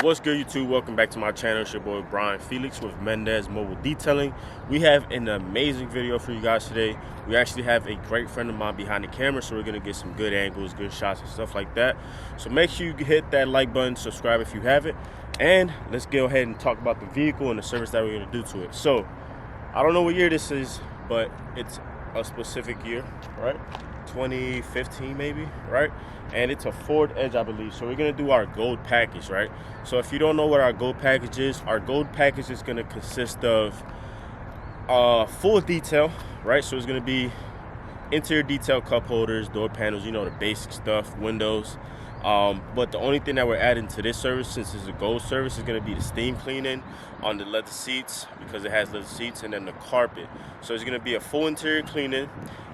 What's good, YouTube? Welcome back to my channel. It's your boy Brian Felix with Mendez Mobile Detailing. We have an amazing video for you guys today. We actually have a great friend of mine behind the camera, so we're gonna get some good angles, good shots, and stuff like that. So make sure you hit that like button, subscribe if you haven't, and let's go ahead and talk about the vehicle and the service that we're gonna do to it. So I don't know what year this is, but it's a specific year, right? 2015 maybe, right? And it's a Ford Edge, I believe. So we're gonna do our gold package, right? So if you don't know what our gold package is, our gold package is gonna consist of full detail, right? So it's gonna be interior detail, cup holders, door panels, you know, the basic stuff, windows. But the only thing that we're adding to this service, since it's a gold service, is going to be the steam cleaning on the leather seats, because it has leather seats, and then the carpet. So it's going to be a full interior cleaning,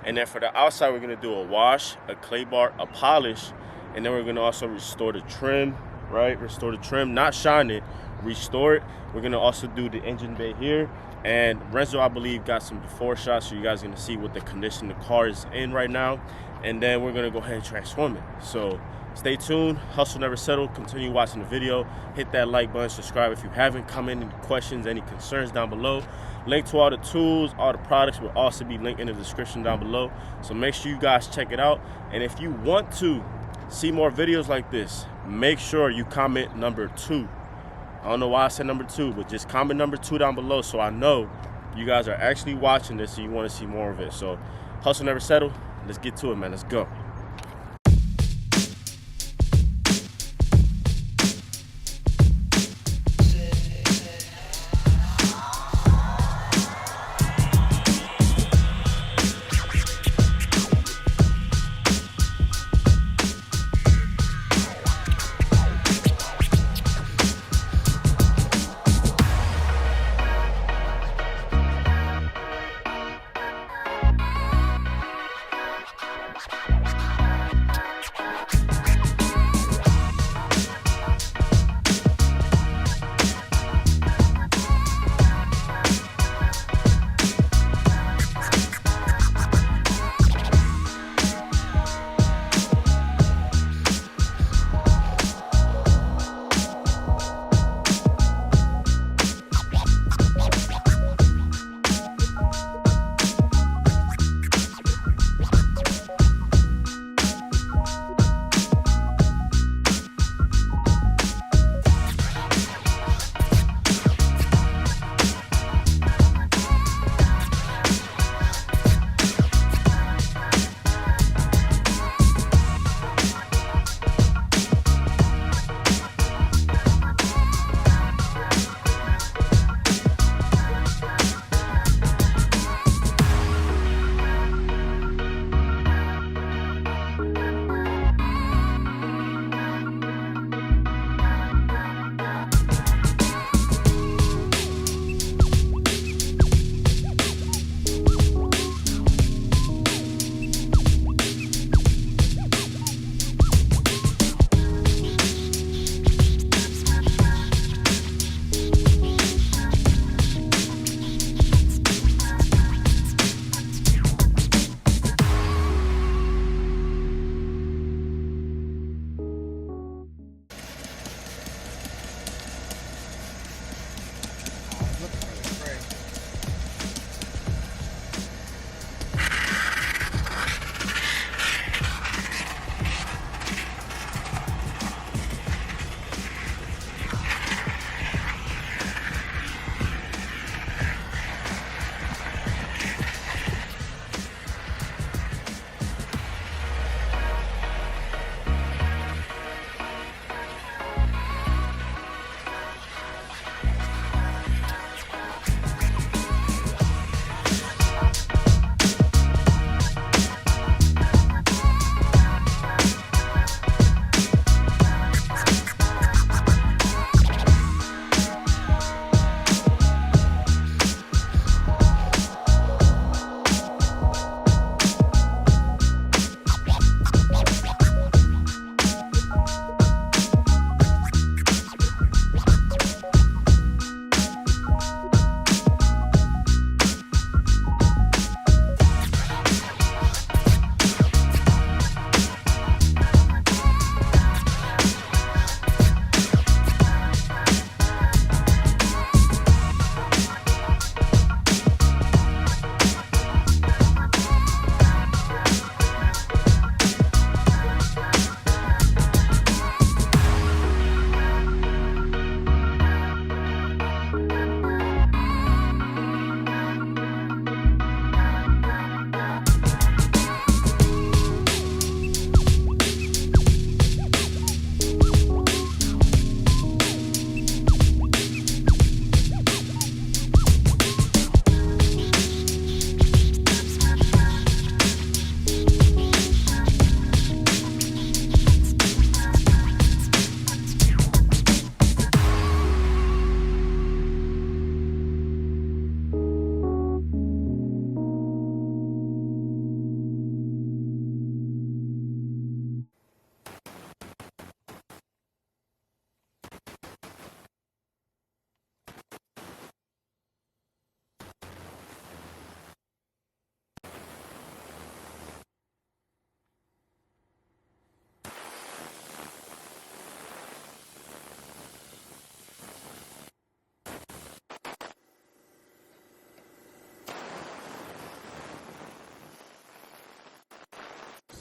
and then for the outside we're going to do a wash, a clay bar, a polish, and then we're going to also restore the trim, right? Restore the trim, not shine it, restore it. We're going to also do the engine bay here, and Renzo, I believe, got some before shots, so you guys are going to see what the condition the car is in right now, and then we're going to go ahead and transform it. So stay tuned, hustle never settle. Continue watching the video. Hit that like button, subscribe if you haven't. Comment any questions, any concerns down below. Link to all the tools, all the products will also be linked in the description down below. So make sure you guys check it out. And if you want to see more videos like this, make sure you comment number 2. I don't know why I said number 2, but just comment number 2 down below so I know you guys are actually watching this and you want to see more of it. So hustle never settle. Let's get to it, man. Let's go.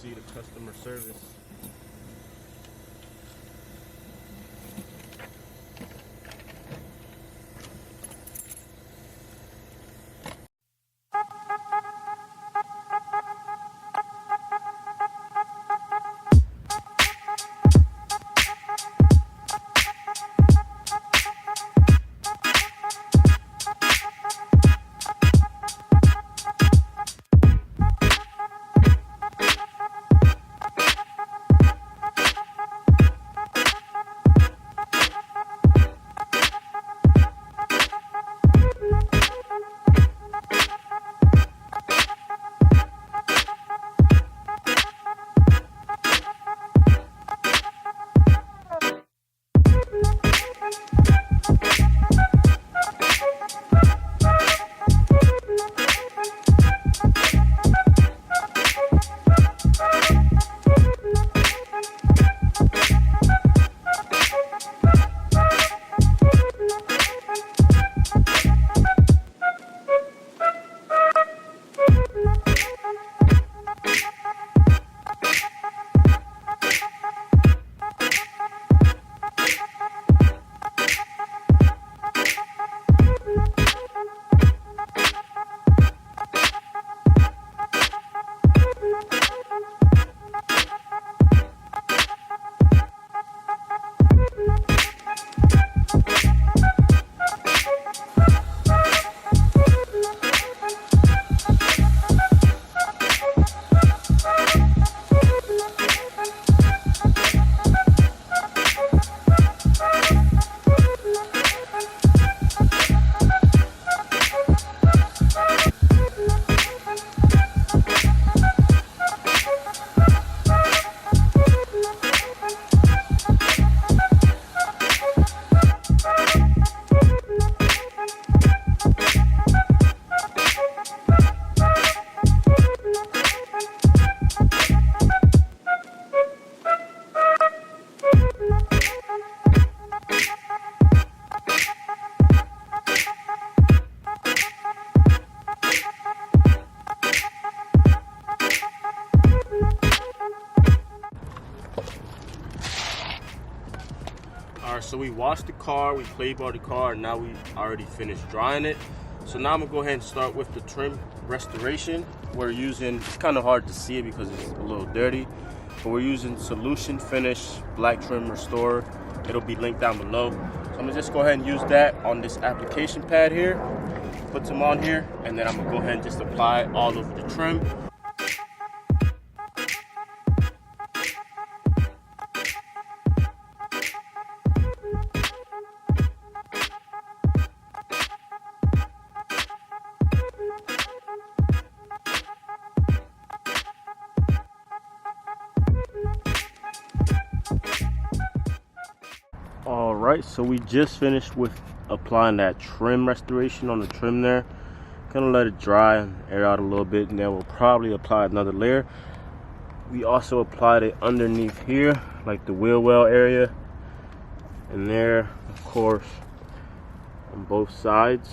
see the customer service. Alright, so we washed the car, we played by the car, and now we already finished drying it. So now I'm gonna go ahead and start with the trim restoration. We're using, it's kind of hard to see it because it's a little dirty, but we're using Solution Finish Black Trim Restorer. It'll be linked down below. So I'm gonna just go ahead and use that on this application pad here, put some on here, and then I'm gonna go ahead and just apply all over the trim. All right, so we just finished with applying that trim restoration on the trim there. Gonna let it dry and air out a little bit, and then we'll probably apply another layer. We also applied it underneath here, like the wheel well area, and there, of course, on both sides.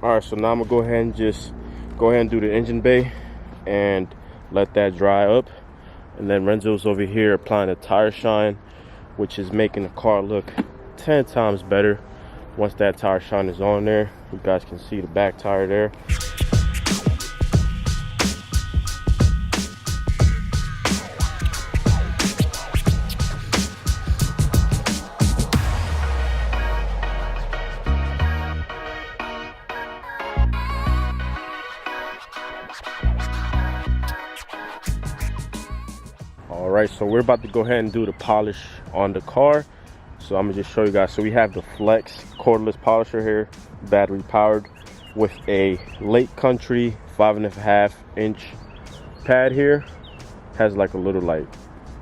All right, so now I'm gonna go ahead and do the engine bay and let that dry up. And then Renzo's over here applying the tire shine, which is making the car look 10 times better once that tire shine is on there. You guys can see the back tire there. All right, so we're about to go ahead and do the polish on the car. So I'm gonna just show you guys. So we have the Flex cordless polisher here, battery powered, with a Lake Country 5.5 inch pad here. Has like a little like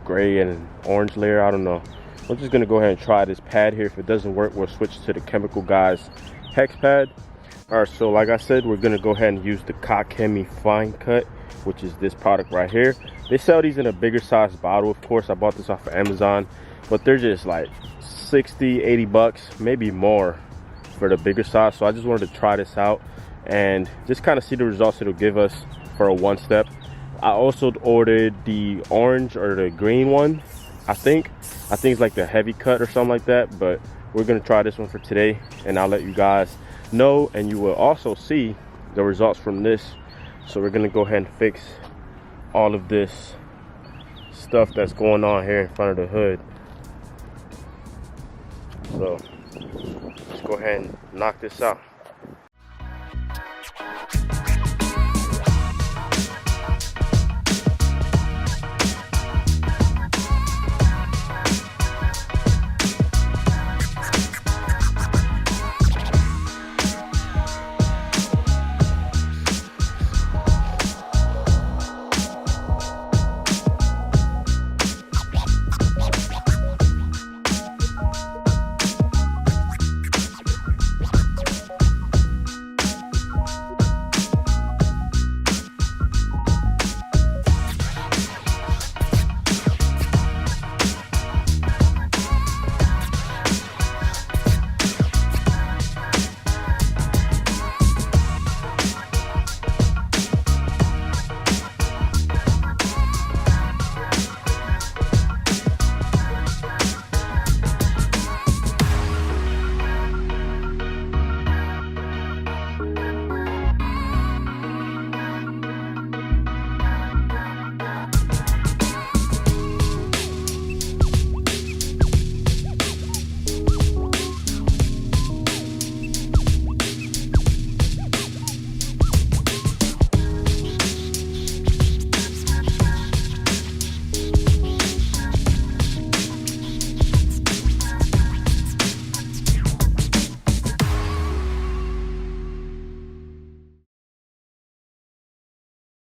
gray and orange layer, I don't know. I'm just gonna go ahead and try this pad here. If it doesn't work, we'll switch to the Chemical Guys hex pad. All right, so like I said, we're gonna go ahead and use the Kakemi Fine Cut, which is this product right here. They sell these in a bigger size bottle. Of course, I bought this off of Amazon, but they're just like 60, 80 bucks, maybe more for the bigger size. So I just wanted to try this out and just kind of see the results it'll give us for a one step. I also ordered the orange or the green one. I think it's like the heavy cut or something like that, but we're gonna try this one for today, and I'll let you guys know, and you will also see the results from this. So we're gonna go ahead and fix all of this stuff that's going on here in front of the hood. So let's go ahead and knock this out.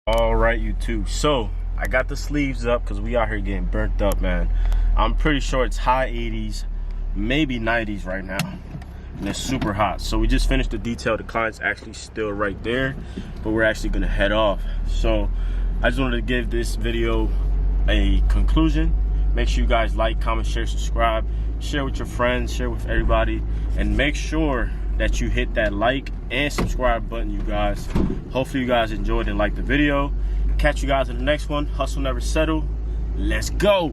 All right, YouTube, so I got the sleeves up because we out here getting burnt up, man. I'm pretty sure it's high 80s, maybe 90s right now, and it's super hot. So we just finished the detail. The client's actually still right there, but we're actually gonna head off. So I just wanted to give this video a conclusion. Make sure you guys like, comment, share, subscribe, share with your friends, share with everybody, and make sure that you hit that like and subscribe button, you guys. Hopefully you guys enjoyed and liked the video. Catch you guys in the next one. Hustle never settle. Let's go.